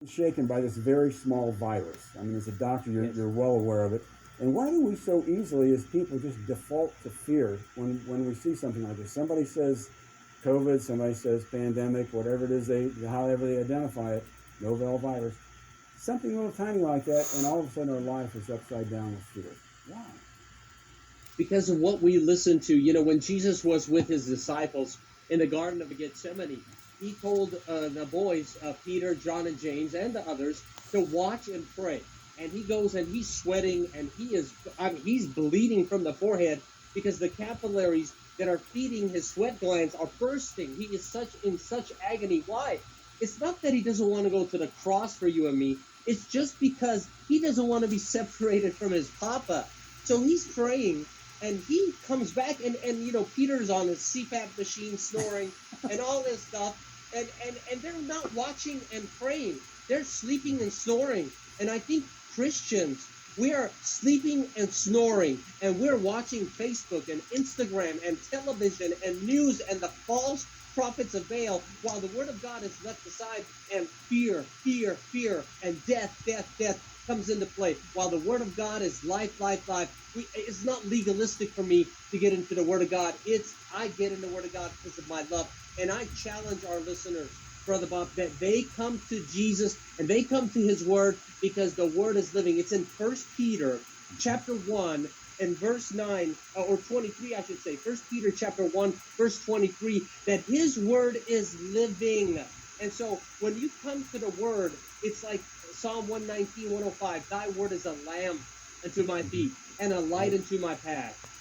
Shaken by this very small virus. I mean, as a doctor, you're well aware of it. And why do we so easily, as people, just default to fear when we see something like this? Somebody says COVID, somebody says pandemic, whatever it is, however they identify it, novel virus, something a little tiny like that, and all of a sudden our life is upside down with fear. Why? Because of what we listen to. You know, when Jesus was with his disciples in the Garden of Gethsemane, he told the boys, Peter, John, and James, and the others, to watch and pray. And he goes and he's sweating, and he's bleeding from the forehead because the capillaries that are feeding his sweat glands are bursting. He is in such agony. Why? It's not that he doesn't want to go to the cross for you and me. It's just because he doesn't want to be separated from his Papa. So he's praying, and he comes back, and Peter's on his CPAP machine snoring and all this stuff, and they're not watching and praying. They're sleeping and snoring. And I think Christians, we are sleeping and snoring, and we're watching Facebook and Instagram and television and news and the false prophets of Baal, while the word of God is left aside, and fear, fear, fear, and death, death, death comes into play. While the word of God is life, life, life. It's not legalistic for me to get into the word of God. I get in the word of God because of my love. And I challenge our listeners, Brother Bob, that they come to Jesus and they come to his word because the word is living. It's in 1 Peter chapter 1 and verse 9, or 23, I should say. 1 Peter chapter 1, verse 23, that his word is living. And so when you come to the word, it's like Psalm 119, 105, thy word is a lamp unto my feet and a light unto my path.